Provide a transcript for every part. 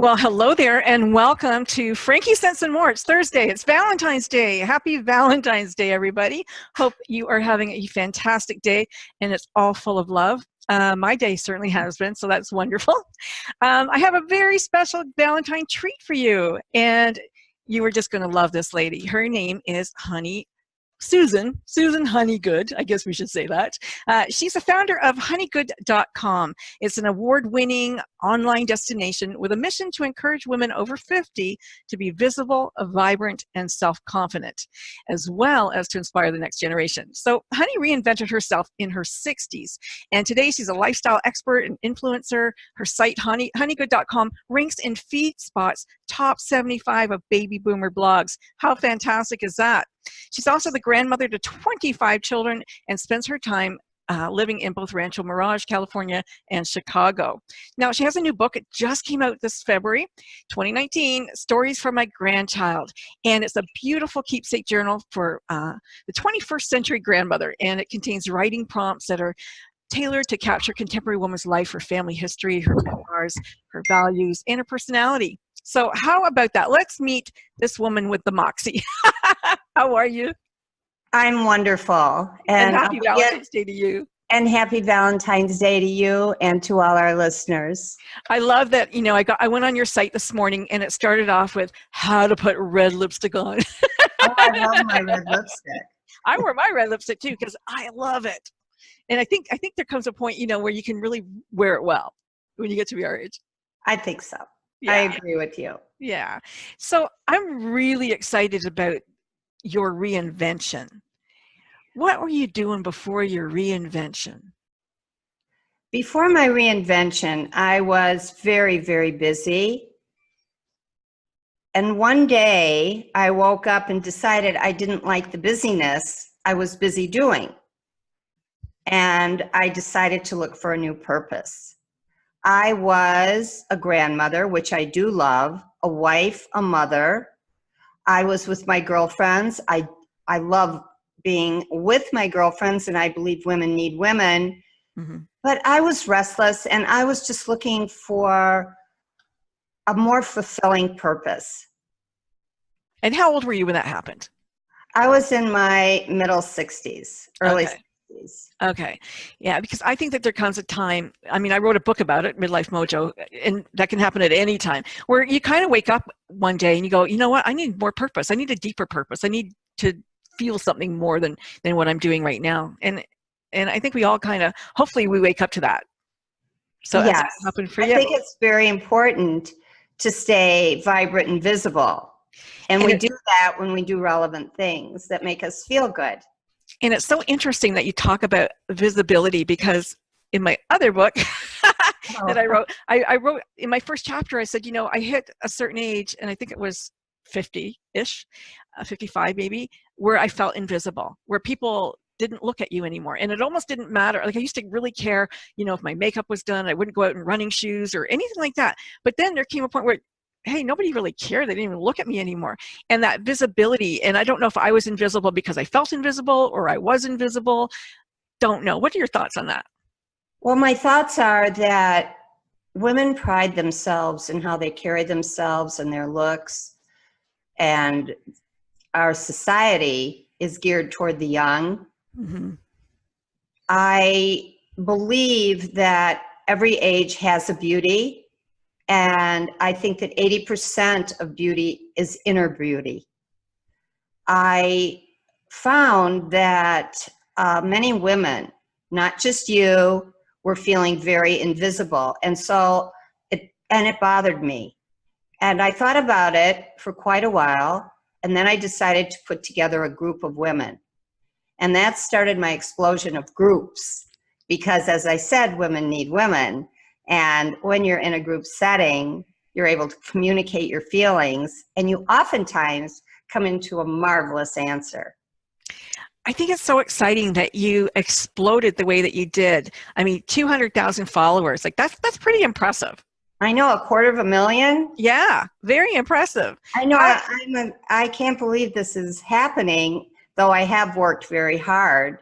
Well, hello there, and welcome to Frankie Sense and More. It's Thursday. It's Valentine's Day. Happy Valentine's Day, everybody. Hope you are having a fantastic day, and it's all full of love. My day certainly has been, so that's wonderful. I have a very special Valentine treat for you, and you are just going to love this lady. Her name is Susan Honeygood, I guess we should say that. She's the founder of honeygood.com. It's an award-winning online destination with a mission to encourage women over 50 to be visible, vibrant, and self-confident, as well as to inspire the next generation. So Honey reinvented herself in her 60s, and today she's a lifestyle expert and influencer. Her site, honeygood.com, ranks in Feedspots' top 75 of baby boomer blogs. How fantastic is that? She's also the grandmother to 25 children and spends her time living in both Rancho Mirage, California, and Chicago. Now, she has a new book. It just came out this February, 2019, Stories from My Grandchild. And it's a beautiful keepsake journal for the 21st century grandmother. And it contains writing prompts that are tailored to capture contemporary woman's life, her family history, her memoirs, her values, and her personality. So how about that? Let's meet this woman with the Moxie. How are you? I'm wonderful. And happy Valentine's Day to you. And happy Valentine's Day to you and to all our listeners. I love that, I went on your site this morning and it started off with how to put red lipstick on. Oh, I love my red lipstick. I wear my red lipstick too because I love it. And I think there comes a point, where you can really wear it well when you get to be our age. I think so. Yeah. I agree with you. Yeah. So I'm really excited about your reinvention. What were you doing before your reinvention? Before my reinvention, I was very, very busy. And one day I woke up and decided I didn't like the busyness I was busy doing. And I decided to look for a new purpose. I was a grandmother, which I do love, a wife, a mother. I was with my girlfriends. I love being with my girlfriends, and I believe women need women. Mm-hmm. But I was restless, and I was just looking for a more fulfilling purpose. And how old were you when that happened? I was in my middle 60s, early 60s. Okay. Yeah, because I think that there comes a time, I wrote a book about it, Midlife Mojo, and that can happen at any time, where you kind of wake up one day and you go, you know what, I need more purpose. I need a deeper purpose. I need to feel something more than what I'm doing right now. And I think we all hopefully we wake up to that. So yes, that's happened for you. I think it's very important to stay vibrant and visible. And we do that when we do relevant things that make us feel good. And it's so interesting that you talk about visibility, because in my other book that I wrote in my first chapter, I said, I hit a certain age, and I think it was 50-ish, 55 maybe, where I felt invisible, where people didn't look at you anymore. And it almost didn't matter. Like I used to really care, if my makeup was done, I wouldn't go out in running shoes or anything like that. But then there came a point where, hey, nobody really cared. They didn't even look at me anymore. And that visibility, and I don't know if I was invisible because I felt invisible or I was invisible. Don't know. What are your thoughts on that? Well, my thoughts are that women pride themselves in how they carry themselves and their looks. And our society is geared toward the young. Mm-hmm. I believe that every age has a beauty. And I think that 80% of beauty is inner beauty. I found that many women, not just you, were feeling very invisible. And so it bothered me. And I thought about it for quite a while. And then I decided to put together a group of women. And that started my explosion of groups. Because as I said, women need women. And when you're in a group setting, you're able to communicate your feelings, and you oftentimes come into a marvelous answer. I think it's so exciting that you exploded the way that you did. 200,000 followers, like that's pretty impressive. I know, 250,000. Yeah, very impressive. I know. I can't believe this is happening, though I have worked very hard.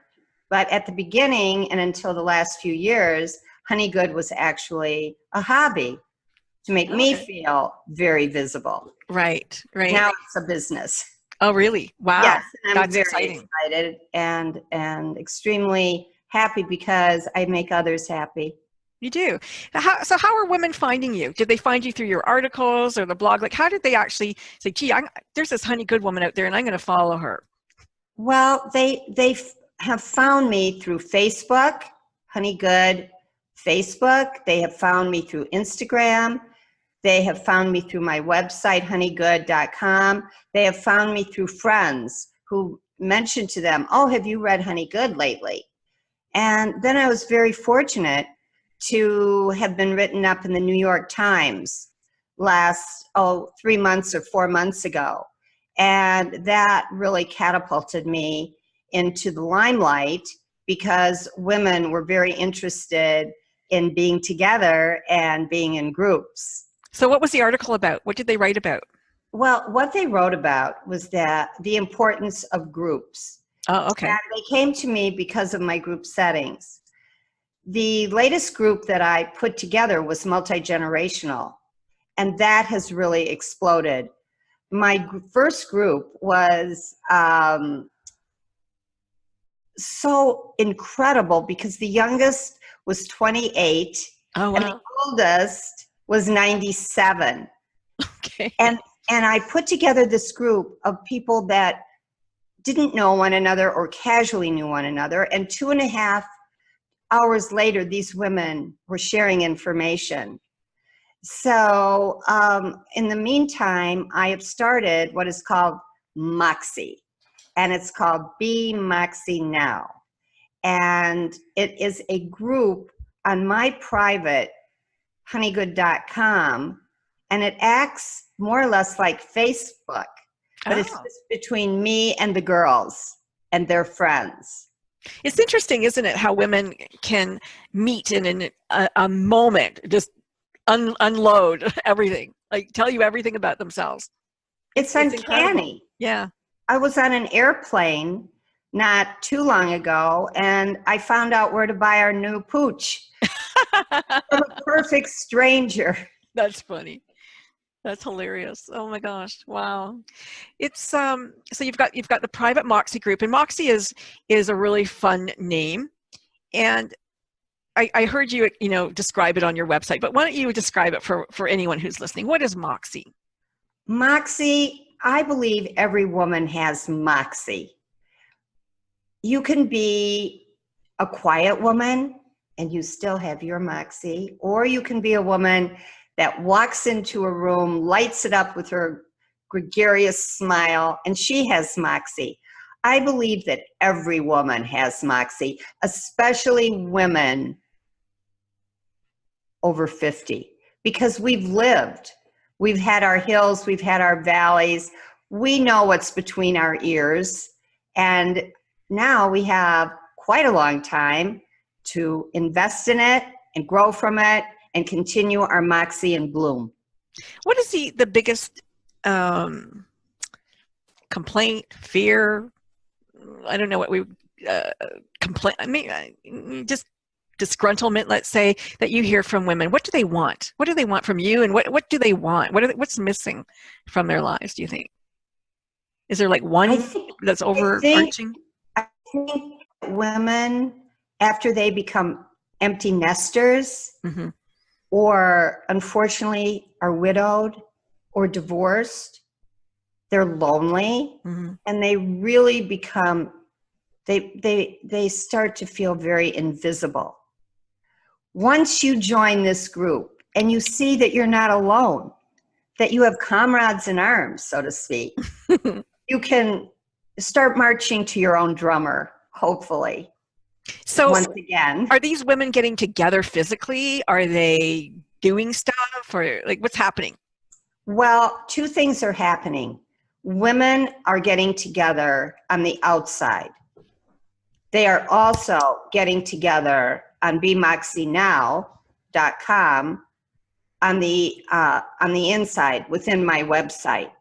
But at the beginning and until the last few years, Honeygood was actually a hobby. to make me feel very visible. Right, right. Now it's a business. Oh, really? Wow. Yes, and I'm That's very exciting. excited and extremely happy because I make others happy. You do. So how are women finding you? Did they find you through your articles or the blog? Like, how did they actually say, gee, there's this Honey Good woman out there and I'm going to follow her? Well, they have found me through Facebook, Honey Good Facebook. They have found me through Instagram. They have found me through my website, honeygood.com. They have found me through friends who mentioned to them, oh, have you read Honey Good lately? And then I was very fortunate to have been written up in the New York Times last, 3 months or 4 months ago. And that really catapulted me into the limelight because women were very interested in being together and being in groups. So what was the article about? What did they write about? Well, what they wrote about was that the importance of groups. Oh, okay. And they came to me because of my group settings. The latest group that I put together was multi-generational, and that has really exploded. My first group was so incredible because the youngest was 28 Oh, and wow. the oldest was 97. Okay. And I put together this group of people that didn't know one another or casually knew one another. And 2.5 hours later, these women were sharing information. So in the meantime, I have started what is called Moxie, and it's called Be Moxie Now. And it is a group on my private honeygood.com, and it acts more or less like Facebook, but it's just between me and the girls and their friends. It's interesting, isn't it, how women can meet in a moment, just unload everything, like tell you everything about themselves. It's incredible. uncanny. Yeah. I was on an airplane not too long ago, and I found out where to buy our new pooch from a perfect stranger. That's funny. That's hilarious. Oh my gosh. Wow. It's so you've got the private Moxie group, and Moxie is a really fun name. And I heard you describe it on your website, but why don't you describe it for anyone who's listening? What is Moxie? Moxie, I believe every woman has Moxie. You can be a quiet woman and you still have your Moxie, or you can be a woman that walks into a room, lights it up with her gregarious smile, and she has Moxie. I believe that every woman has Moxie, especially women over 50, because we've lived. We've had our hills, we've had our valleys. We know what's between our ears, and now we have quite a long time to invest in it and grow from it and continue our Moxie and bloom. What is the biggest complaint, fear? I don't know what we complain. I mean, just disgruntlement, let's say, that you hear from women. What do they want? What do they want from you? And what do they want? What's missing from their lives, do you think? Is there like one that's overarching? I think women, after they become empty nesters, mm-hmm. or unfortunately are widowed or divorced, they're lonely, mm-hmm. and they really become, they start to feel very invisible. Once you join this group and you see that you're not alone, that you have comrades in arms, so to speak, you can start marching to your own drummer, hopefully. So once again, are these women getting together physically? Are they doing stuff, or like what's happening? Well, two things are happening. Women are getting together on the outside. They are also getting together on BeMoxieNow.com on the inside within my website.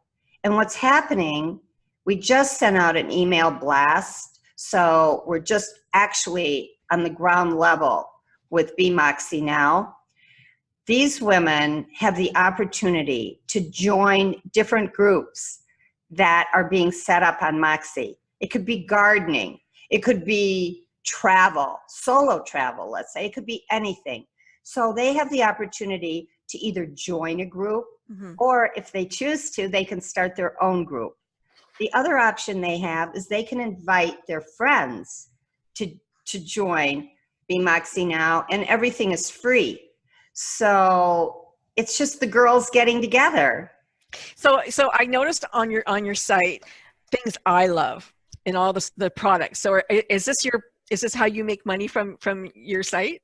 And what's happening, we just sent out an email blast. So we're just actually on the ground level with Be Moxie Now. these women have the opportunity to join different groups that are being set up on Moxie. It could be gardening. It could be travel, solo travel, let's say. It could be anything. So they have the opportunity to either join a group, or if they choose to, they can start their own group. The other option they have is they can invite their friends to join Be Moxie Now, and everything is free. So it's just the girls getting together. So I noticed on your site things I love in all the products. So is this how you make money from your site?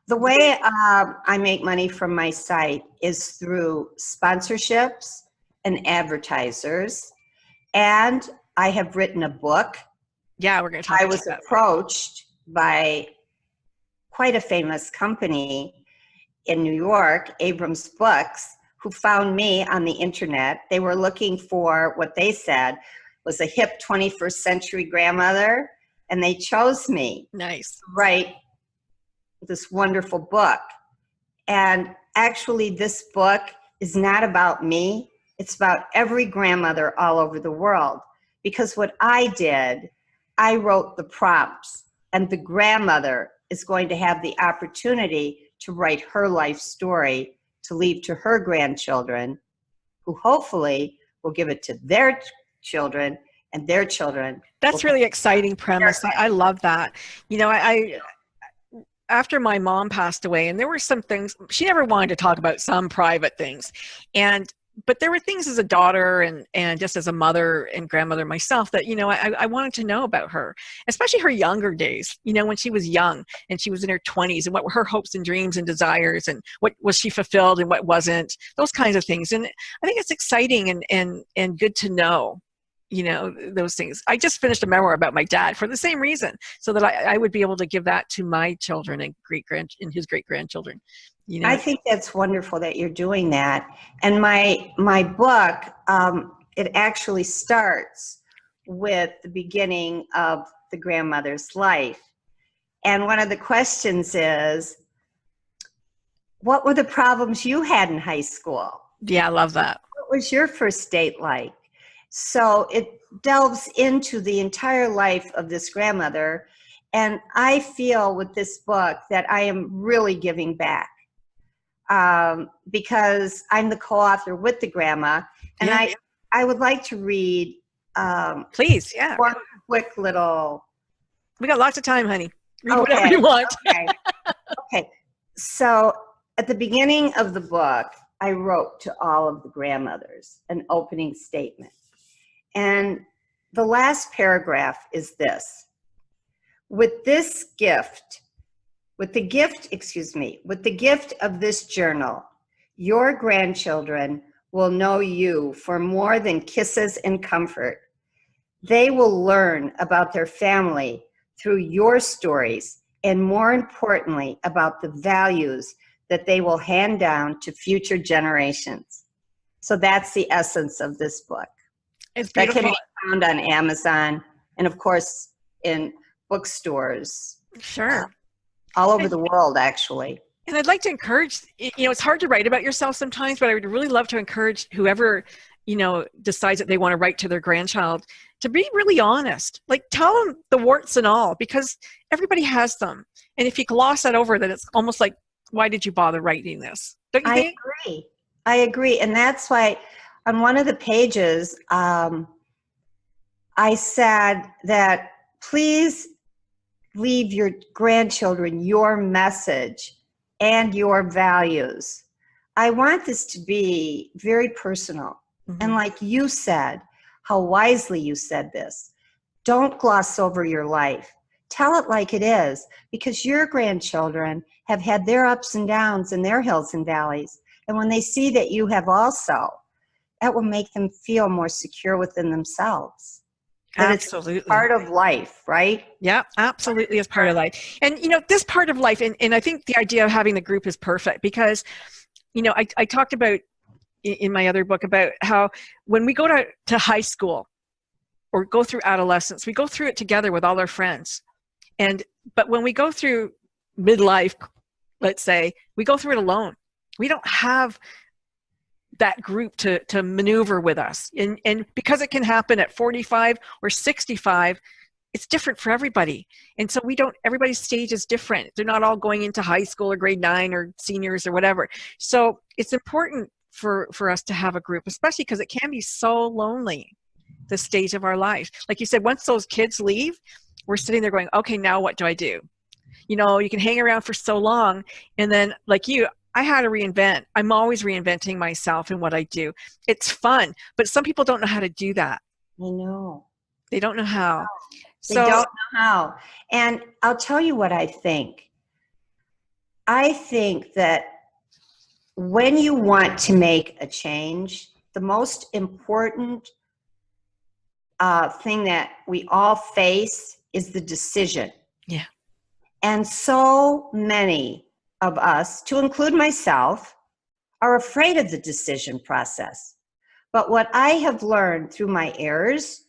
The way I make money from my site is through sponsorships and advertisers. And I have written a book. Yeah, we're going to talk I about was that. approached by quite a famous company in New York, Abrams Books, who found me on the internet. They were looking for what they said was a hip 21st century grandmother, and they chose me. Nice. To write this wonderful book. And actually, this book is not about me. It's about every grandmother all over the world. Because what I did, I wrote the prompts, and the grandmother is going to have the opportunity to write her life story to leave to her grandchildren, who hopefully will give it to their children and their children. That's really exciting premise. I love that. You know, I after my mom passed away, and there were some things, she never wanted to talk about some private things, but there were things as a daughter and just as a mother and grandmother myself that, you know, I wanted to know about her, especially her younger days, you know, when she was young and she was in her 20s, and what were her hopes and dreams and desires, and what was she fulfilled and what wasn't, those kinds of things. And I think it's exciting and good to know, you know, those things. I just finished a memoir about my dad for the same reason, so that I would be able to give that to my children and his great grandchildren. You know, I think that's wonderful that you're doing that. And my book, it actually starts with the beginning of the grandmother's life. And one of the questions is, what were the problems you had in high school? Yeah, I love that. What was your first date like? So it delves into the entire life of this grandmother. And I feel with this book that I am really giving back. Because I'm the co-author with the grandma, and I would like to read please, yeah, one quick little. We got lots of time, honey. Read whatever you want. Okay. So at the beginning of the book, I wrote to all of the grandmothers an opening statement, and the last paragraph is this: with the gift of this journal, your grandchildren will know you for more than kisses and comfort. They will learn about their family through your stories, and more importantly, about the values that they will hand down to future generations. So that's the essence of this book. It's beautiful. That can be found on Amazon and, of course, in bookstores. Sure. All over the world, actually. And I'd like to encourage, you know, it's hard to write about yourself sometimes, but I would really love to encourage whoever, you know, decides that they want to write to their grandchild to be really honest. Like, tell them the warts and all, because everybody has them. And if you gloss that over, then it's almost like, why did you bother writing this? Don't you think? I agree. And that's why on one of the pages, I said that please leave your grandchildren your message and your values. I want this to be very personal. And like you said, how wisely you said this, don't gloss over your life. Tell it like it is, because your grandchildren have had their ups and downs and their hills and valleys. And when they see that you have also, that will make them feel more secure within themselves. That Absolutely. It's part of life, right? Yeah, absolutely, is part of life. And, you know, this part of life, and I think the idea of having the group is perfect because, you know, I talked about in my other book about how when we go to high school or go through adolescence, we go through it together with all our friends. But when we go through midlife, let's say, we go through it alone. We don't have that group to maneuver with us. And because it can happen at 45 or 65, it's different for everybody. And so everybody's stage is different. They're not all going into high school or grade 9 or seniors or whatever. So it's important for us to have a group, especially because it can be so lonely, the stage of our life. Like you said, once those kids leave, we're sitting there going, okay, now what do I do? You know, you can hang around for so long, and then like you, I had to reinvent. I'm always reinventing myself in what I do. It's fun, but some people don't know how to do that. I know. They don't know how. They don't So know how. And I'll tell you what I think. I think that when you want to make a change, the most important thing that we all face is the decision. yeah, And so many of us, to include myself, are afraid of the decision process. But what I have learned through my errors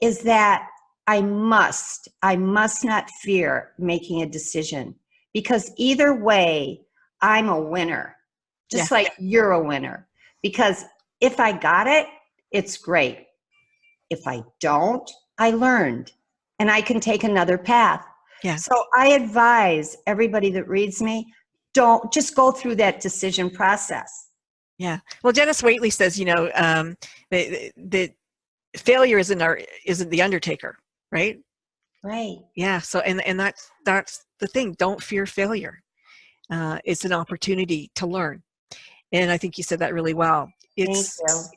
is that I must not fear making a decision, because either way, I'm a winner, just like you're a winner. Because if I got it, it's great. If I don't, I learned, and I can take another path. yeah. So I advise everybody that reads me, don't just go through that decision process. Yeah. Well, Dennis Waitley says, you know, the failure isn't the undertaker, right? Right. Yeah. So, and that's the thing. Don't fear failure. It's an opportunity to learn. And I think you said that really well. Thank you.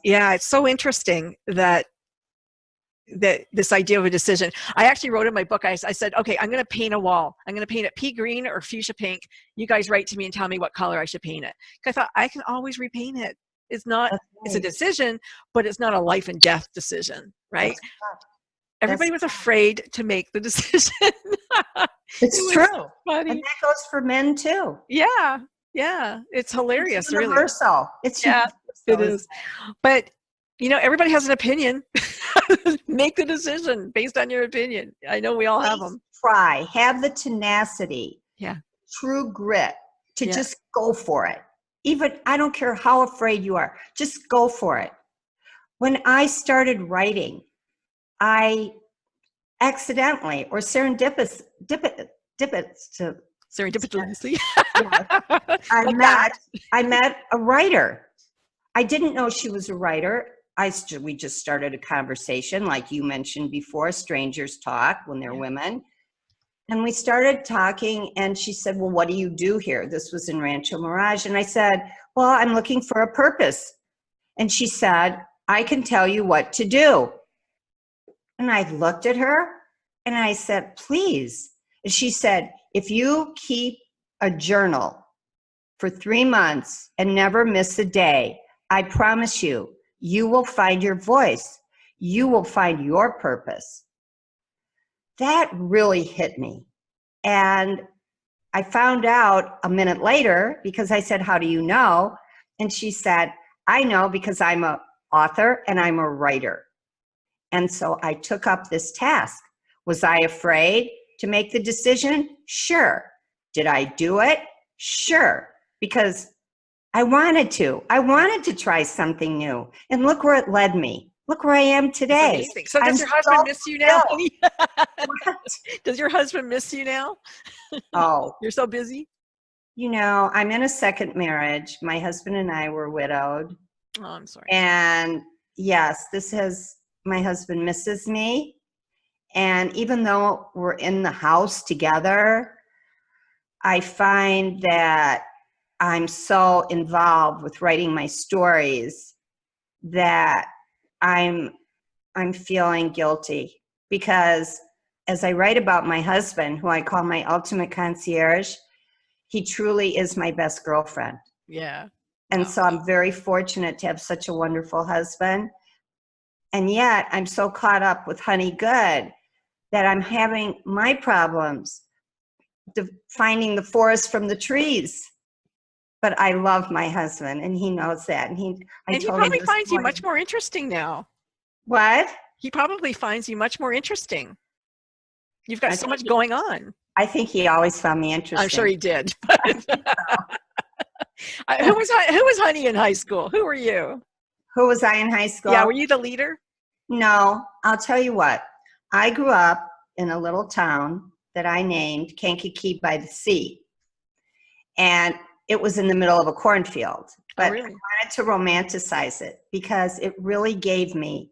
Yeah, it's so interesting that this idea of a decision. I actually wrote in my book, I said, okay, I'm going to paint a wall. I'm going to paint it pea green or fuchsia pink. You guys write to me and tell me what color I should paint it. I thought I can always repaint it. It's not, it's a decision, but it's not a life and death decision, right? Everybody was afraid to make the decision. It's true. Funny. And that goes for men too. Yeah. Yeah. It's hilarious. It's universal. It's universal. It is. But you know, everybody has an opinion. Make the decision based on your opinion. I know we all have them. Try. Have the tenacity. Yeah. True grit to just go for it. Even, I don't care how afraid you are, just go for it. When I started writing, I accidentally or serendipitously I met a writer. I didn't know she was a writer. We just started a conversation, like you mentioned before, strangers talk when they're women. And we started talking, and she said, well, what do you do here? This was in Rancho Mirage. And I said, well, I'm looking for a purpose. And she said, I can tell you what to do. And I looked at her and I said, please. And she said, if you keep a journal for 3 months and never miss a day, I promise you, you will find your voice. You will find your purpose. That really hit me. And I found out a minute later because I said, how do you know? And she said, I know because I'm an author and I'm a writer. And so I took up this task. Was I afraid to make the decision? Sure. Did I do it? Sure. Because I wanted to. I wanted to try something new. And look where it led me. Look where I am today. So does your husband miss you now? Does your husband miss you now? Oh. You're so busy? You know, I'm in a second marriage. My husband and I were widowed. Oh, I'm sorry. And yes, my husband misses me. And even though we're in the house together, I find that I'm so involved with writing my stories that I'm feeling guilty, because as I write about my husband, who I call my ultimate concierge, he truly is my best girlfriend. Yeah. And so I'm very fortunate to have such a wonderful husband. And yet I'm so caught up with Honey Good that I'm having my problems finding the forest from the trees. But I love my husband, and he knows that. And he probably finds you much more interesting now. What? He probably finds you much more interesting. You've got so much going on. I think he always found me interesting. I'm sure he did. Who was Honey in high school? Who were you? Who was I in high school? Yeah, were you the leader? No, I'll tell you what. I grew up in a little town that I named Kankakee by the Sea. And it was in the middle of a cornfield. But Oh, really? I wanted to romanticize it because it really gave me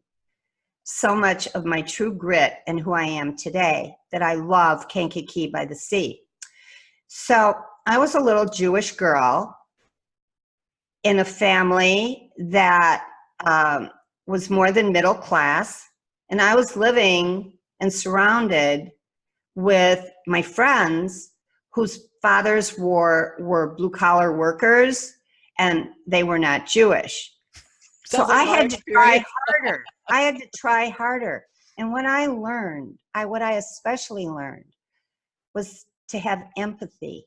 so much of my true grit and who I am today, that I love Kankakee by the Sea. So I was a little Jewish girl in a family that was more than middle class. And I was living and surrounded with my friends whose fathers were blue collar workers, and they were not Jewish. So I had to try harder. I had to try harder. And what I learned, what I especially learned, was to have empathy,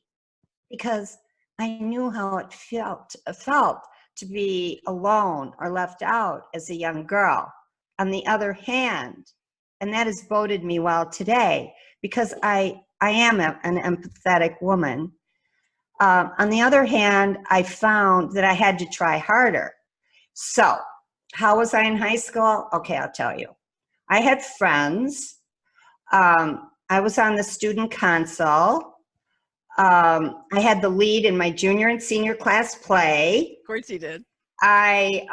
because I knew how it felt to be alone or left out as a young girl. On the other hand, and that has boded me well today, because I am an empathetic woman. On the other hand, I found that I had to try harder. So how was I in high school? Okay, I'll tell you. I had friends. I was on the student council. I had the lead in my junior and senior class play. Of course you did. I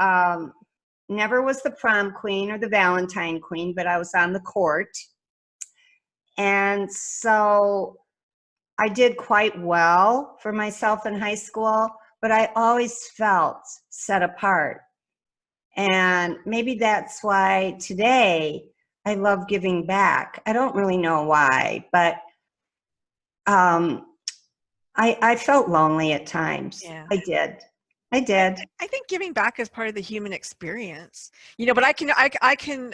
never was the prom queen or the Valentine queen, but I was on the court. And so I did quite well for myself in high school, but I always felt set apart. And maybe that's why today I love giving back. I don't really know why, but I felt lonely at times. Yeah. I did. I think giving back is part of the human experience, but I can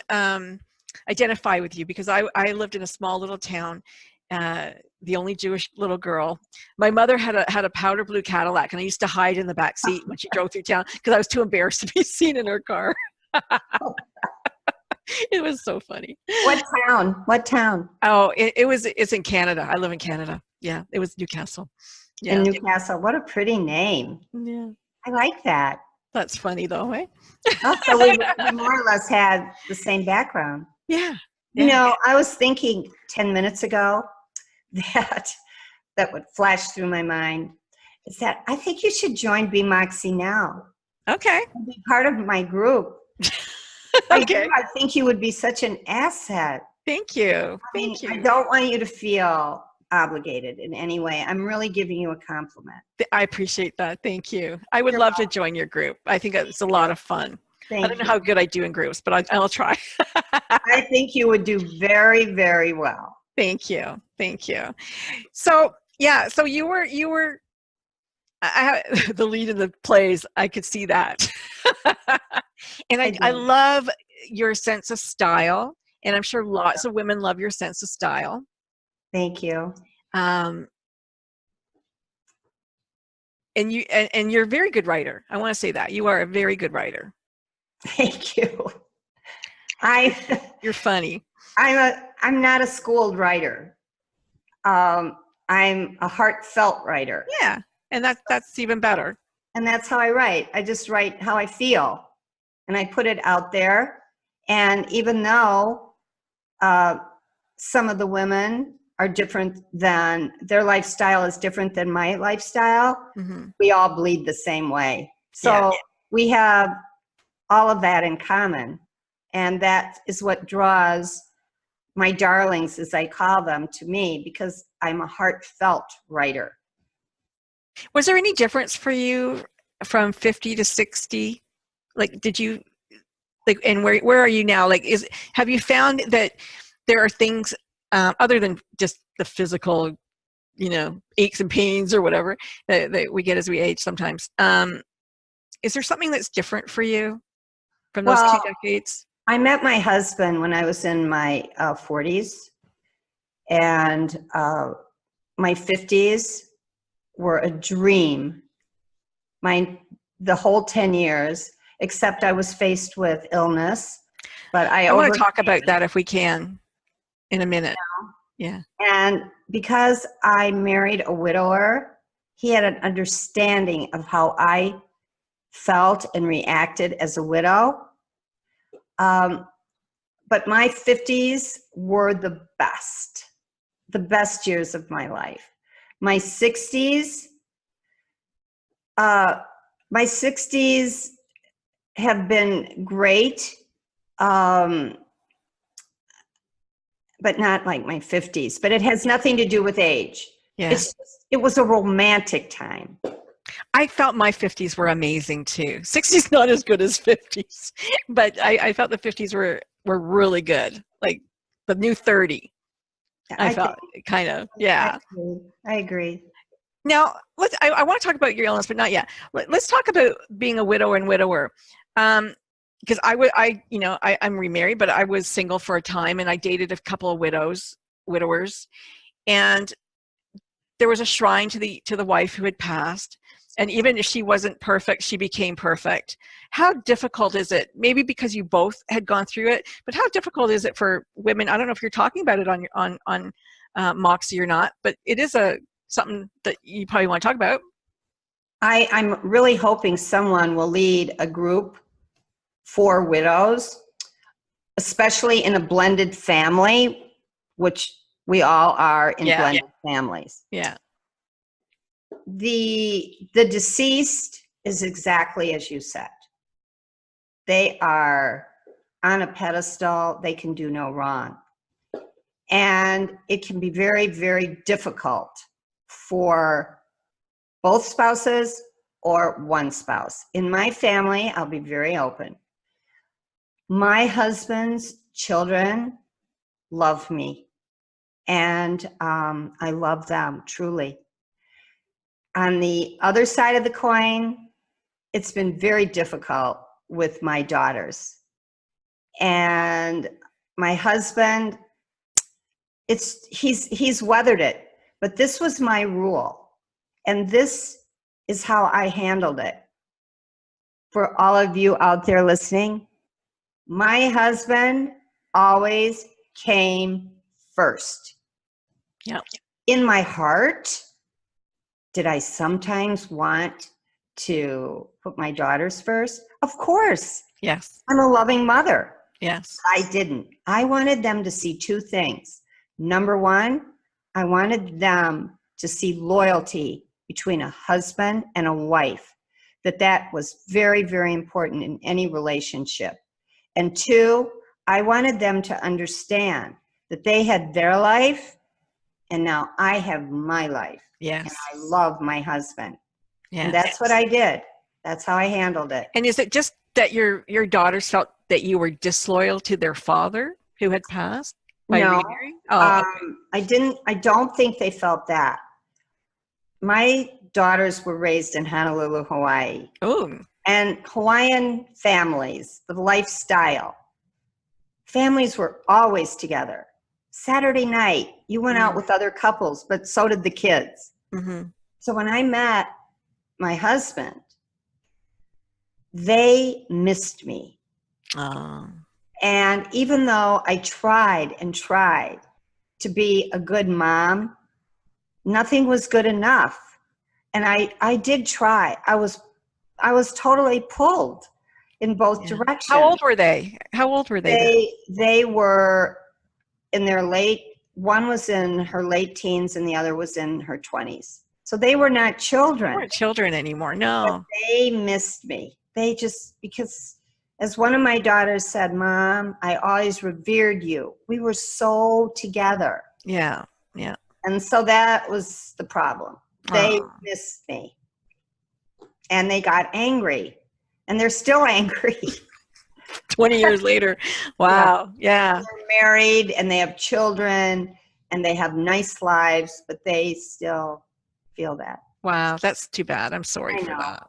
identify with you, because I lived in a small little town, the only Jewish little girl. My mother had a powder blue Cadillac, and I used to hide in the back seat when she drove through town because I was too embarrassed to be seen in her car. It was so funny. What town? Oh, it's in Canada. I live in Canada. Yeah, it was Newcastle. Yeah. In Newcastle. What a pretty name. Yeah. I like that. That's funny though, eh? So we more or less had the same background. Yeah. I was thinking 10 minutes ago that would flash through my mind, is that I think you should join Be Moxie now. Okay. Be part of my group. Okay. I think you would be such an asset. Thank you. Thank you. I don't want you to feel obligated in any way. I'm really giving you a compliment. I appreciate that. Thank you. I would love to join your group. I think it's a lot of fun. I don't know how good I do in groups, but I'll try. I think you would do very, very well. Thank you. Thank you. So, yeah, so you were the lead in the plays. I could see that. And I love your sense of style, and I'm sure lots of women love your sense of style. Thank you. And you're a very good writer. I want to say that you are a very good writer. Thank you. You're funny. I'm not a schooled writer. I'm a heartfelt writer. Yeah, and that's even better. And that's how I write. I just write how I feel, and I put it out there. And even though some of the women are different, than their lifestyle is different than my lifestyle, we all bleed the same way. So we have all of that in common. And that is what draws my darlings, as I call them, to me, because I'm a heartfelt writer. Was there any difference for you from 50 to 60? Like, did you, like, and where are you now? Like, have you found that there are things other than just the physical, aches and pains or whatever that we get as we age sometimes? Is there something that's different for you from those 2 decades? I met my husband when I was in my 40s, and my 50s were a dream. The whole 10 years, except I was faced with illness. But I want to talk about that if we can in a minute. Yeah. And because I married a widower, He had an understanding of how I felt and reacted as a widow. But my 50s were the best years of my life. My 60s, my 60s have been great, but not like my 50s. But it has nothing to do with age. Yeah. It was a romantic time. I felt my 50s were amazing too. 60s not as good as 50s, but I felt the 50s were really good. Like the new 30. I felt kind of, yeah. I agree. Now, I want to talk about your illness, but not yet. Let's talk about being a widower and widower. Because I'm remarried, but I was single for a time, and I dated a couple of widowers, and there was a shrine to the wife who had passed, and even if she wasn't perfect, she became perfect. How difficult is it? Maybe because you both had gone through it, but how difficult is it for women? I don't know if you're talking about it on Moxie or not, but it is something that you probably want to talk about. I'm really hoping someone will lead a group for widows, especially in a blended family, which we all are in blended families. Yeah. The deceased is exactly as you said. They are on a pedestal. They can do no wrong. And it can be very, very difficult for both spouses or one spouse. In my family, I'll be very open. My husband's children love me, and I love them truly. On the other side of the coin, it's been very difficult with my daughters. And my husband, he's weathered it, but this was my rule. And this is how I handled it. For all of you out there listening, my husband always came first. Yeah. In my heart, did I sometimes want to put my daughters first? Of course. Yes. I'm a loving mother. Yes. I didn't. I wanted them to see two things. Number one, I wanted them to see loyalty between a husband and a wife, that was very, very important in any relationship. And two, I wanted them to understand that they had their life and now I have my life. Yes. And I love my husband. Yes. And that's what I did. That's how I handled it. And is it just that your daughters felt that you were disloyal to their father who had passed by remarrying? Oh, okay. I don't think they felt that. My daughters were raised in Honolulu, Hawaii. Oh. And Hawaiian families, the lifestyle, families were always together. Saturday night, you went out with other couples, but so did the kids. Mm-hmm. So when I met my husband, they missed me. Oh. And even though I tried and tried to be a good mom, nothing was good enough. And I did try. I was totally pulled in both directions. How old were they? They were in their one was in her late teens and the other was in her 20s. So they were not children. They weren't children anymore, no. But they missed me. Because as one of my daughters said, Mom, I always revered you. We were so together. Yeah, yeah. And so that was the problem. They missed me. And they got angry. And they're still angry. 20 years later. Wow. Yeah. They're married and they have children and they have nice lives, but they still feel that. Wow. That's too bad. I'm sorry for that.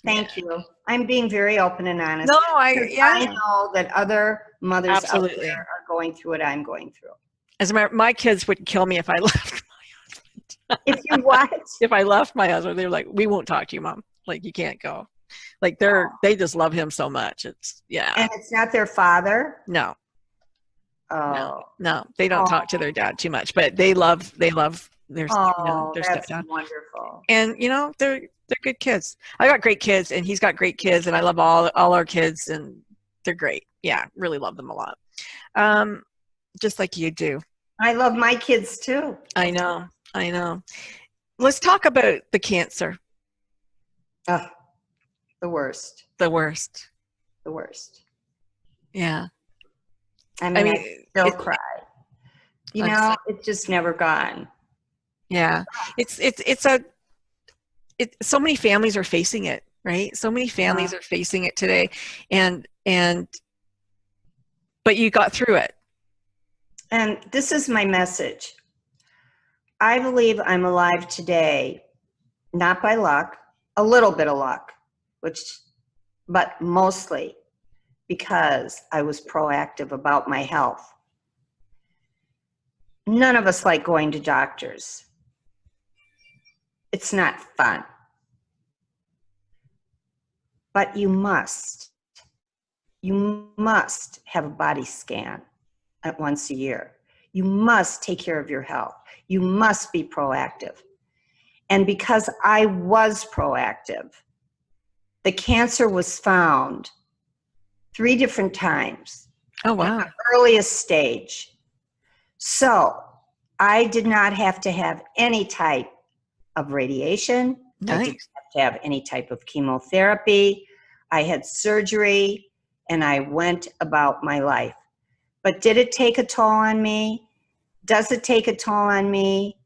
Thank you. I'm being very open and honest. No, I know that other mothers absolutely out there are going through what I'm going through. As a matter, my kids would kill me if I left my husband. If you what? If I left my husband, they were like, "We won't talk to you, Mom. Like, you can't go." Like they just love him so much. It's And it's not their father? No. Oh. No, they don't talk to their dad too much, but they love Oh, their that's stepdad. wonderful. And they're good kids. I got great kids, and he's got great kids, and I love all our kids, and they're great. Yeah, really love them a lot. Just like you do. I love my kids too. I know. Let's talk about the cancer. Oh, the worst. The worst. The worst. Yeah. I mean, I still cry. It's just never gone. Yeah. So many families are facing it, right? So many families are facing it today, but you got through it. And this is my message. I believe I'm alive today, not by luck, a little bit of luck, but mostly because I was proactive about my health. None of us like going to doctors. It's not fun. But you must have a body scan at once a year. You must take care of your health. You must be proactive. And because I was proactive, the cancer was found 3 different times. Oh, wow. At the earliest stage. So I did not have to have any type of radiation. Nice. I didn't have to have any type of chemotherapy. I had surgery, and I went about my life. But did it take a toll on me? Does it take a toll on me?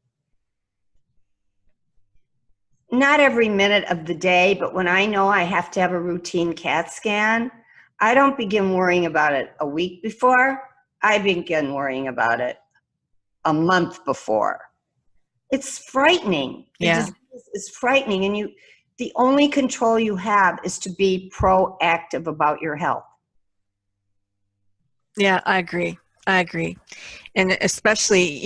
Not every minute of the day, but when I know I have to have a routine CAT scan, I don't begin worrying about it a week before. I begin worrying about it a month before. It's frightening. Yeah. It's frightening. And the only control you have is to be proactive about your health. Yeah, I agree. And especially,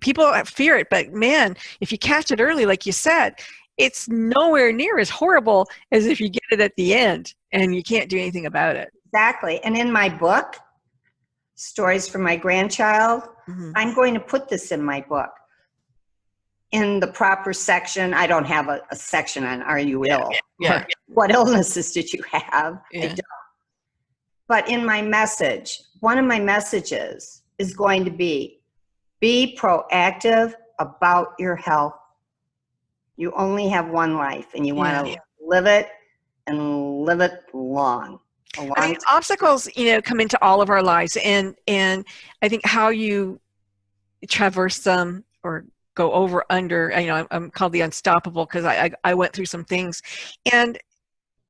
people fear it, but man, if you catch it early, like you said, it's nowhere near as horrible as if you get it at the end and you can't do anything about it. Exactly. And in my book, Stories from My Grandchild, I'm going to put this in my book. In the proper section, I don't have a section on are you ill? Yeah. What illnesses did you have? Yeah. I don't. But in my message, one of my messages is going to be proactive about your health. You only have one life, and you want to live it and live it long. I think obstacles, come into all of our lives, and I think how you traverse them or go over under, I'm called the unstoppable because I went through some things, and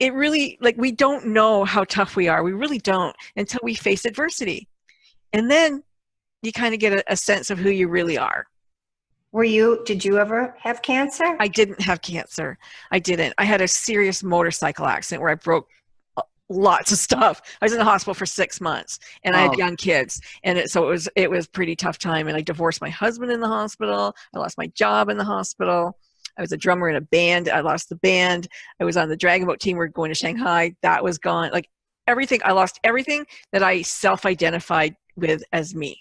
it really, we don't know how tough we are. We really don't until we face adversity. And then you kind of get a sense of who you really are. Did you ever have cancer? I didn't have cancer. I didn't. I had a serious motorcycle accident where I broke lots of stuff. I was in the hospital for 6 months, and I had young kids. And so it was pretty tough time. And I divorced my husband in the hospital. I lost my job in the hospital. I was a drummer in a band. I lost the band. I was on the dragon boat team. We were going to Shanghai. That was gone. Everything. I lost everything that I self-identified with as me,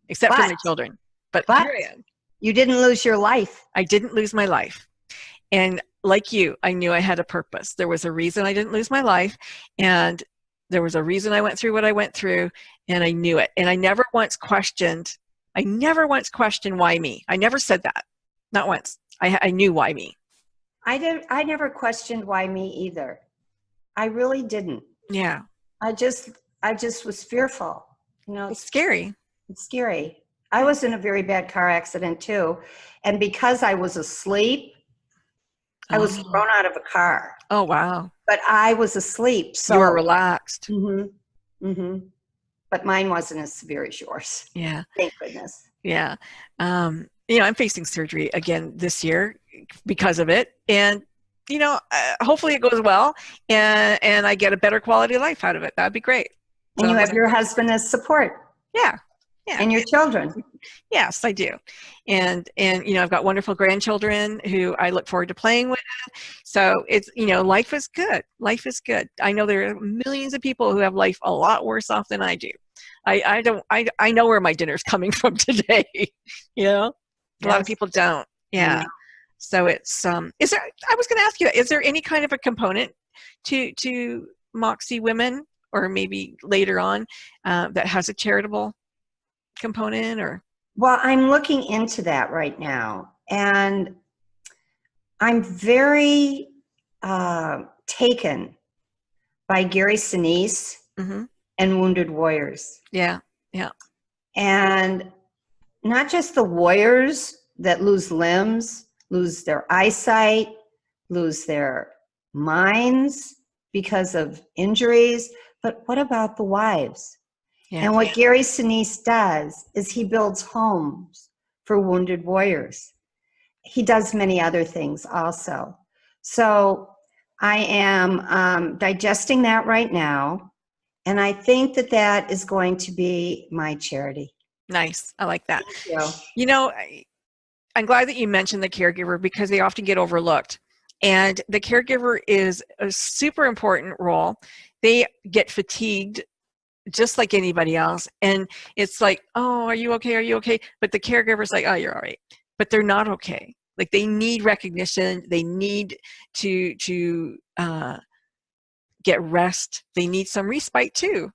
except for my children. But here I am. You didn't lose your life. I didn't lose my life. And like you, I knew I had a purpose. There was a reason I didn't lose my life. And there was a reason I went through what I went through. And I knew it. And I never once questioned why me. I never said that. Not once. I knew why me. I never questioned why me either. I really didn't. Yeah. I just was fearful. It's scary. It's scary. I was in a very bad car accident too. And because I was asleep, I was thrown out of a car. Oh, wow. But I was asleep. So you were relaxed. But mine wasn't as severe as yours. Yeah. Thank goodness. Yeah. I'm facing surgery again this year because of it. And, hopefully it goes well and I get a better quality of life out of it. That'd be great. And you have your husband as support. Yeah. Yeah. And your children. Yes, I do. And I've got wonderful grandchildren who I look forward to playing with. So it's, life is good. Life is good. I know there are millions of people who have life a lot worse off than I do. I know where my dinner's coming from today, A lot of Yes. people don't. I Yeah. know. So it's is there I was going to ask you, is there any kind of a component to Moxie Women, or maybe later on, that has a charitable component, or Well, I'm looking into that right now, and I'm very taken by Gary Sinise hmm and Wounded Warriors. yeah, yeah, And not just the warriors that lose limbs, lose their eyesight, lose their minds because of injuries, but what about the wives? yeah, And what Gary Sinise does is he builds homes for wounded warriors. He does many other things also. So I am digesting that right now. And I think that that is going to be my charity. nice. I like that. Thank you. You know, I'm glad that you mentioned the caregiver, because they often get overlooked. And the caregiver is a super important role. They get fatigued just like anybody else. And it's like, oh, are you okay? Are you okay? But the caregiver's like, oh, you're all right. But they're not okay. Like, they need recognition. They need to get rest. They need some respite too.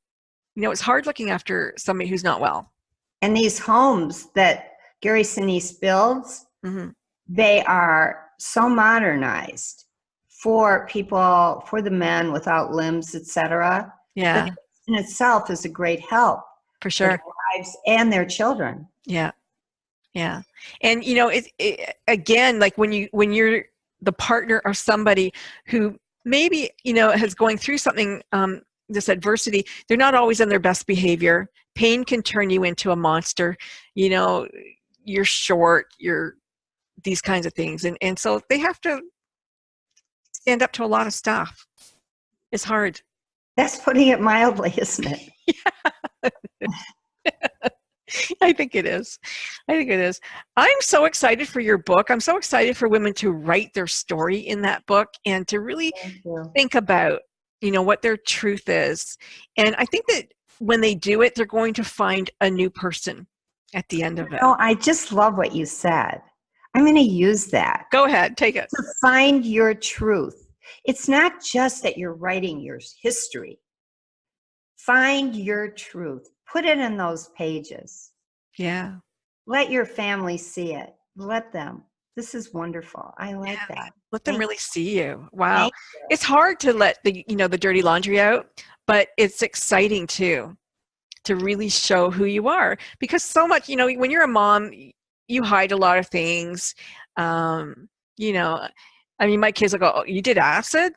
You know, it's hard looking after somebody who's not well. And these homes that Gary Sinise builds, hmm they are so modernized for people, for the men without limbs, etc. That Yeah, in itself is a great help for for their sure. wives and their children. Yeah. Yeah. And you know, it again, like when you're the partner of somebody who maybe, you know, has going through something, this adversity, they're not always in their best behavior. Pain can turn you into a monster. You know, you're short, you're these kinds of things. And so they have to stand up to a lot of stuff. It's hard. That's putting it mildly, isn't it? I think it is. I think it is. I'm so excited for your book. I'm so excited for women to write their story in that book and to really Thank you. think about, you know, what their truth is. And I think that when they do it, they're going to find a new person at the end of it. No, I just love what you said. I'm going to use that. Go ahead, take it. To find your truth. It's not just that you're writing your history. Find your truth. Put it in those pages. Yeah. Let your family see it. Let them. This is wonderful. I like Yeah. that. Let them Thank really see you. Wow. Thank you. It's hard to let the, you know, the dirty laundry out, but it's exciting too, to really show who you are, because so much, you know, when you're a mom, you hide a lot of things. You know, I mean, my kids will go, oh, you did acid?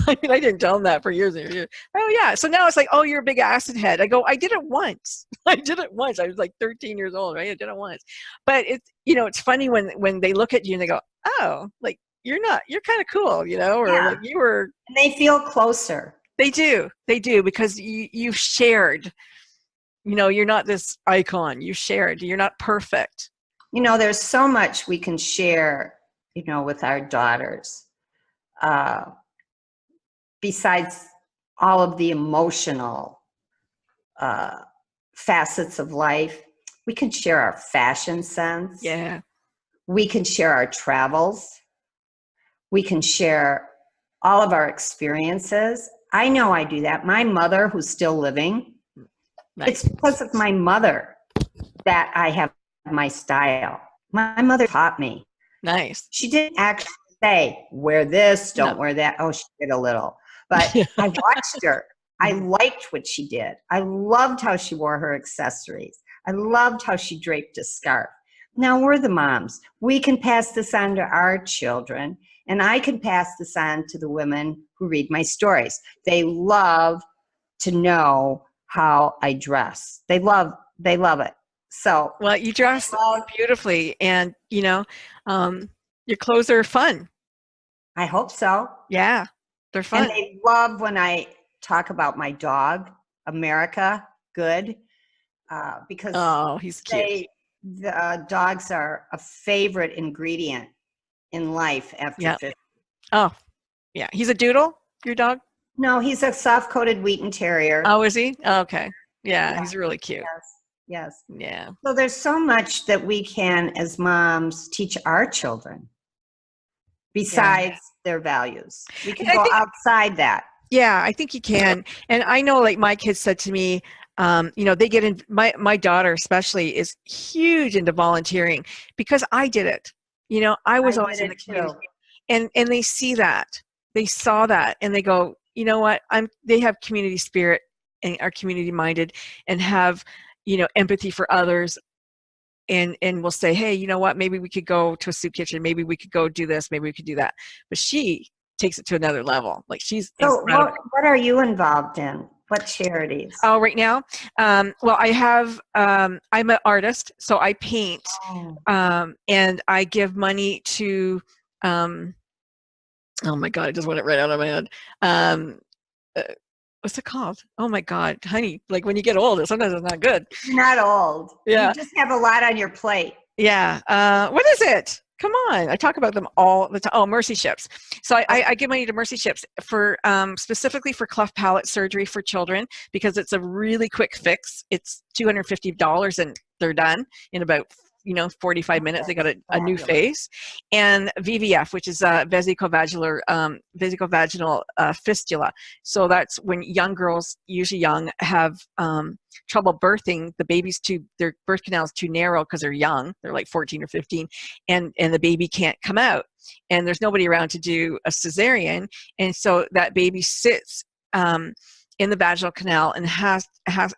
I mean, I didn't tell them that for years and years. Oh yeah. So now it's like, oh, you're a big acid head. I go, I did it once. I did it once. I was like 13 years old, right? I did it once. But it's, you know, it's funny when they look at you and they go, oh, like, you're kind of cool, you know, or Yeah. like you were. And they feel closer. They do, because you've shared. You know, you're not this icon. You shared. You're not perfect. You know, there's so much we can share, you know, with our daughters. Besides all of the emotional facets of life, we can share our fashion sense. Yeah. We can share our travels. We can share all of our experiences. I know I do that. My mother, who's still living, Nice. it's because of my mother that I have my style. My mother taught me. Nice. She didn't actually say, wear this, don't No. wear that. Oh, she did a little. But I watched her. I liked what she did. I loved how she wore her accessories. I loved how she draped a scarf. Now we're the moms. We can pass this on to our children, and I can pass this on to the women who read my stories. They love to know how I dress. They love it. So, Well, you dress beautifully, and you know, your clothes are fun. I hope so. Yeah, they're fun. And they love when I talk about my dog, America Good, because Oh, he's cute. the dogs are a favorite ingredient in life after Yeah. 50. Oh, yeah. He's a doodle, your dog? No, he's a soft-coated Wheaten Terrier. Oh, is he? Oh, okay. Yeah, Yeah, he's really cute. yes. Yes. Yeah. So there's so much that we can, as moms, teach our children besides their values. We can I go think, outside that. yeah, I think you can. And I know, like, my kids said to me, they get in, my daughter especially is huge into volunteering because I did it. I was I always did in it the too. community, and they see that. They saw that, and they go, you know what? They have community spirit and are community minded and have, empathy for others, and will say, hey, you know what? Maybe we could go to a soup kitchen. Maybe we could go do this. Maybe we could do that. But she takes it to another level. Like, she's So incredible. what are you involved in? What charities? Oh, right now? Well, I have, I'm an artist, so I paint, Oh. and I give money to, oh my God, I just went it right out of my head. Um, uh, what's it called? Oh my God, honey, like when you get older, sometimes it's not good. You're not old. You Yeah. just have a lot on your plate. Yeah. What is it? Come on. I talk about them all the time. Oh, Mercy Ships. So I give money to Mercy Ships for specifically for cleft palate surgery for children because it's a really quick fix. It's $250 and they're done in about 45 minutes. They got a new face. And VVF, which is vesicovaginal fistula. So that's when young girls, usually young, have trouble birthing. The baby's their birth canal is too narrow because they're young. They're like 14 or 15, and the baby can't come out. And there's nobody around to do a cesarean, and so that baby sits in the vaginal canal and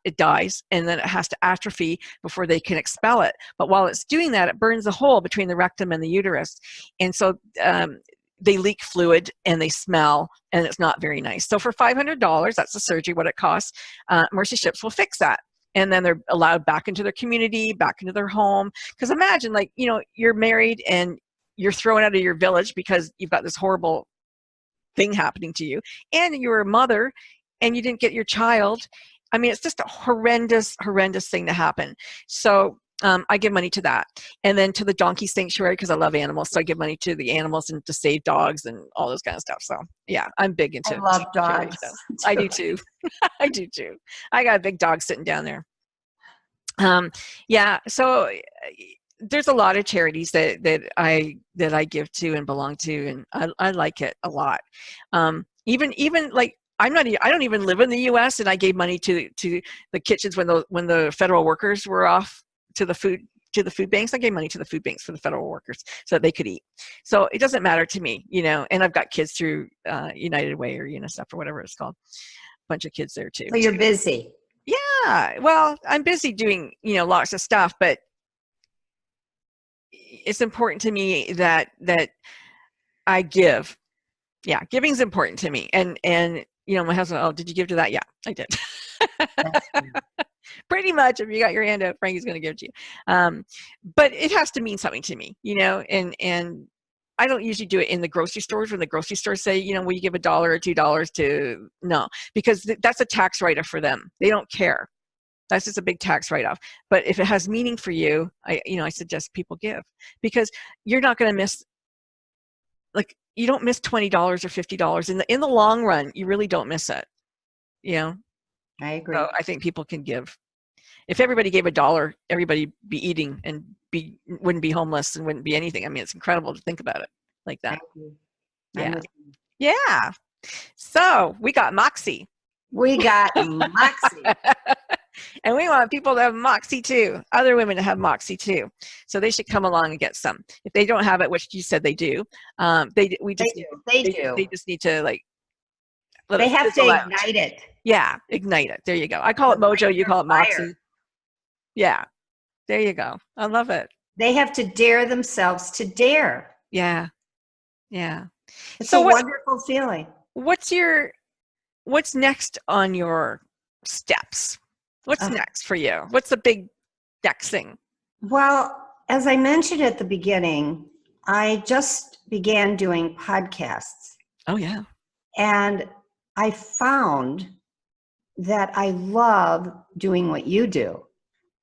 it dies, and then it has to atrophy before they can expel it. But while it's doing that, it burns a hole between the rectum and the uterus, and so they leak fluid and they smell, and it's not very nice. So for $500, that's the surgery, what it costs, Mercy Ships will fix that. And then they're allowed back into their community, back into their home. Because imagine, like, you're married and you're thrown out of your village because you've got this horrible thing happening to you, and you're a mother and you didn't get your child. I mean, it's just a horrendous thing to happen. So I give money to that, and then to the donkey sanctuary because I love animals. So I give money to the animals and to save dogs and all those kind of stuff. So yeah, I'm big into I love charity dogs. stuff. I do too. I do too. I got a big dog sitting down there. Yeah. So there's a lot of charities that I give to and belong to, and I like it a lot. Even like I don't even live in the U.S. and I gave money to the kitchens when the federal workers were off to the food banks. I gave money to the food banks for the federal workers so that they could eat. So it doesn't matter to me, and I've got kids through United Way or UNICEF or whatever it's called. A bunch of kids there too. So you're busy. Yeah. Well, I'm busy doing lots of stuff, but it's important to me that I give. Yeah, giving's important to me. And my husband, oh, did you give to that? Yeah, I did. Pretty much, if you got your hand out, Frankie's going to give it to you. But it has to mean something to me, and I don't usually do it in the grocery stores when the grocery stores say, will you give $1 or $2 to, no, because that's a tax write-off for them. They don't care. That's just a big tax write-off. But if it has meaning for you, I suggest people give, because you're not going to miss, like, you don't miss $20 or $50 in the long run. You really don't miss it. I agree. So I think people can give. If everybody gave $1, everybody be eating and wouldn't be homeless and wouldn't be anything. I mean, it's incredible to think about it like that. Yeah. Yeah. So we got Moxie. We got Moxie. And we want people to have Moxie too, other women to have Moxie too. So they should come along and get some. If they don't have it, which you said they do, they just need to, like, they have to ignite it. Yeah, ignite it. There you go. I call it Mojo, you call it Moxie. Yeah, there you go. I love it. They have to dare themselves to dare. Yeah, yeah. It's a wonderful feeling. What's next on your steps? What's next for you? What's the big next thing? Well, as I mentioned at the beginning, I just began doing podcasts. Oh, yeah. And I found that I love doing what you do.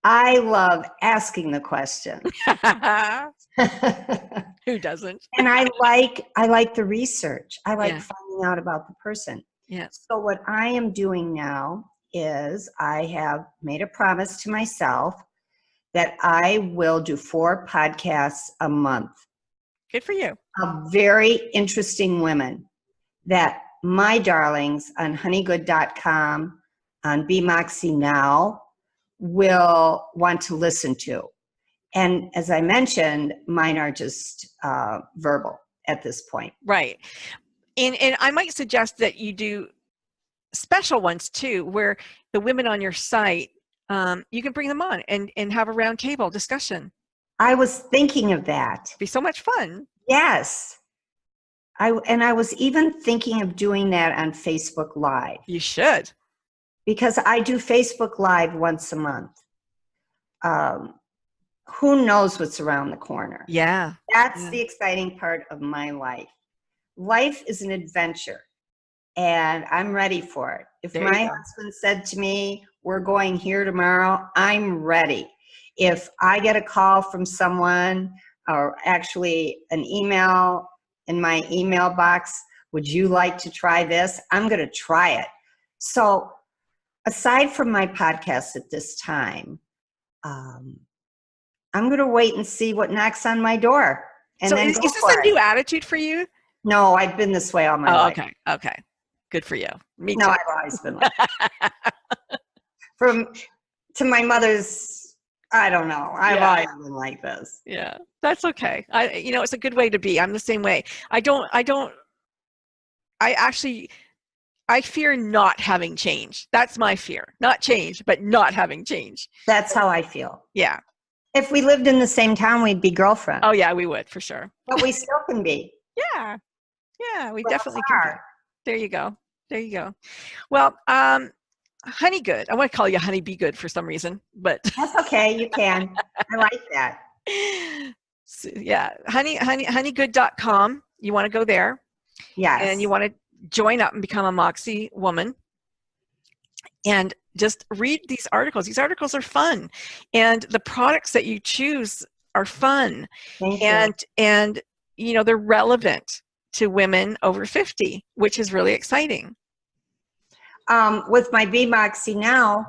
I love asking the question. Who doesn't? And I like the research. I like finding out about the person. Yeah. So what I am doing now is I have made a promise to myself that I will do 4 podcasts a month Good for you. of very interesting women that my darlings on honeygood.com, on Be Moxie Now, will want to listen to. And as I mentioned, mine are just verbal at this point. Right. And I might suggest that you do special ones too, where the women on your site, you can bring them on and have a round table discussion. I was thinking of that. It'd be so much fun. Yes. I was even thinking of doing that on Facebook Live. You should. Because I do Facebook Live once a month. Who knows what's around the corner? Yeah. That's the exciting part of my life. Life is an adventure, and I'm ready for it. If my husband said to me, we're going here tomorrow, I'm ready. If I get a call from someone, or actually an email in my email box, would you like to try this? I'm going to try it. So aside from my podcast at this time, I'm going to wait and see what knocks on my door. And so then is this a new attitude for you? No, I've been this way all my life. Okay. Good for you. Me too. No, I've always been like that. To my mother's, I don't know. I've always been like this. Yeah, that's okay. It's a good way to be. I'm the same way. I fear not having change. That's my fear. Not change, but not having change. That's how I feel. Yeah. If we lived in the same town, we'd be girlfriends. Oh yeah, we would for sure. But we still can be. Yeah, we definitely can be. There you go. Well, Honey Good. I want to call you Honey Be Good for some reason, but that's okay. You can. I like that. So, yeah, honeygood.com. You want to go there. Yes. And you want to join up and become a Moxie woman. And just read these articles. These articles are fun. And the products that you choose are fun. Thank you. And they're relevant to women over 50, which is really exciting. With my Be Moxie Now,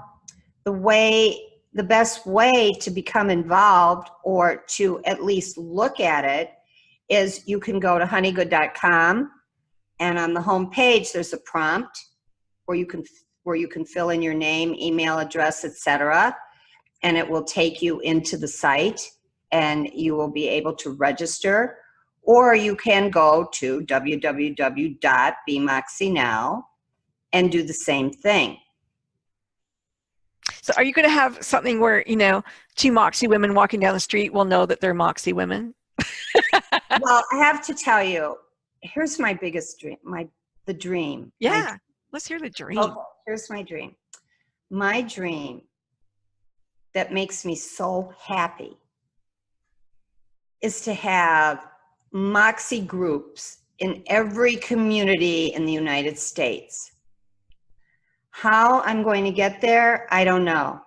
the best way to become involved or to at least look at it is you can go to honeygood.com, and on the home page there's a prompt where you can fill in your name, email address, etc., and it will take you into the site and you will be able to register. Or you can go to www.bemoxienow and do the same thing. So are you going to have something where, two Moxie women walking down the street will know that they're Moxie women? Well, I have to tell you, here's my biggest dream, the dream. Yeah, let's hear the dream. Okay, here's my dream. My dream that makes me so happy is to have Moxie groups in every community in the United States. How I'm going to get there, I don't know.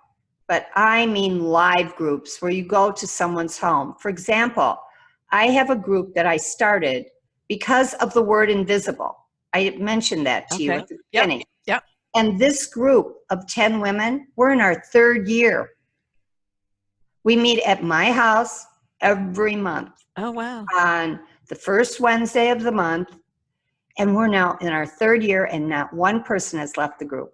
But I mean live groups where you go to someone's home. For example, I have a group that I started because of the word invisible. I mentioned that to you at the beginning. Yep. And this group of 10 women, we're in our 3rd year. We meet at my house every month. Oh, wow. On the first Wednesday of the month. And we're now in our 3rd year and not one person has left the group.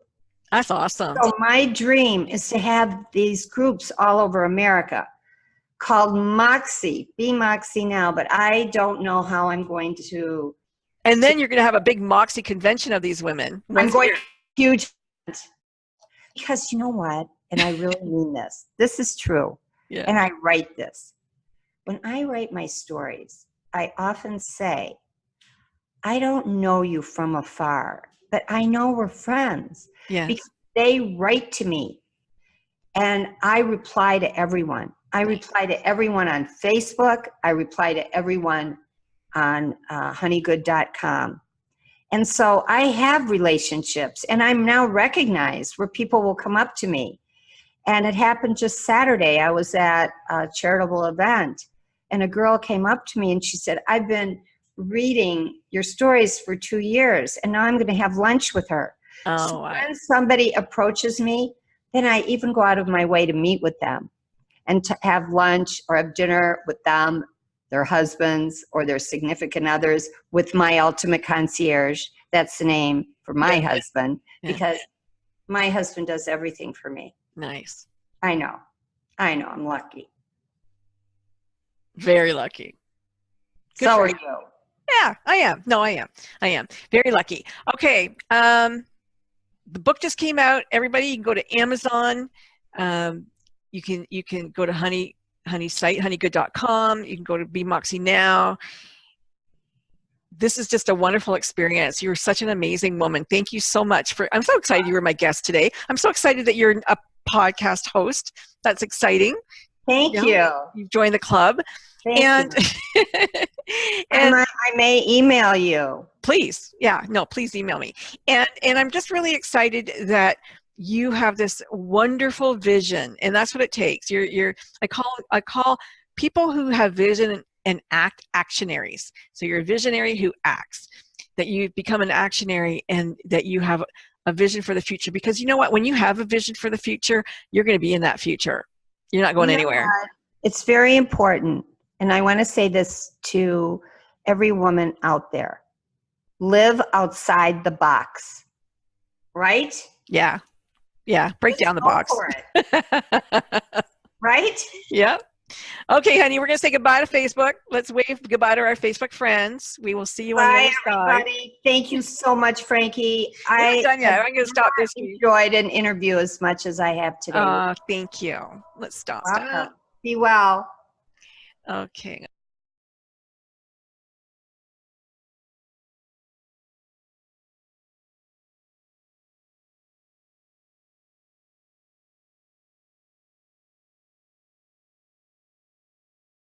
That's awesome. So my dream is to have these groups all over America called Moxie, Be Moxie Now, but I don't know how I'm going to. And then you're going to have a big Moxie convention of these women. I'm going to huge. Because you know what? And I really mean this. This is true. Yeah. And I write this. When I write my stories, I often say, I don't know you from afar, but I know we're friends. Yes. Because they write to me and I reply to everyone. I reply to everyone on Facebook. I reply to everyone on honeygood.com. And so I have relationships, and I'm now recognized where people will come up to me. And it happened just Saturday. I was at a charitable event, and a girl came up to me and she said, I've been reading your stories for 2 years, and now I'm going to have lunch with her. So Oh, when somebody approaches me, then I even go out of my way to meet with them and to have lunch or have dinner with them, their husbands or their significant others, with my ultimate concierge. That's the name for my husband, because my husband does everything for me. Nice. I know. I'm lucky. Very lucky. Good So for are you. you. Yeah, I am. No, I am very lucky. Okay. The book just came out. Everybody, you can go to Amazon. You can go to Honey's site, honeygood.com. You can go to Be Moxie now. This is just a wonderful experience. You're such an amazing woman. Thank you so much I'm so excited you were my guest today. I'm so excited that you're a podcast host. That's exciting. Thank you. You've joined the club. Thank you. And I may email you. Please. Yeah, no, please email me. And I'm just really excited that you have this wonderful vision, and that's what it takes. I call people who have vision and actionaries. So you're a visionary who acts, that you become an actionary, and that you have a vision for the future. Because you know what? When you have a vision for the future, you're going to be in that future. You're not going anywhere. It's very important. And I want to say this to every woman out there. Live outside the box. Right? Yeah. Yeah. Break down the box. For it. Right? Yeah. Okay, honey, we're going to say goodbye to Facebook. Let's wave goodbye to our Facebook friends. We will see you on the other side. Everybody. Thank you so much, Frankie. I'm not done yet. I'm going to stop this. Enjoyed an interview as much as I have today. Thank you. Let's stop. Be well. Okay.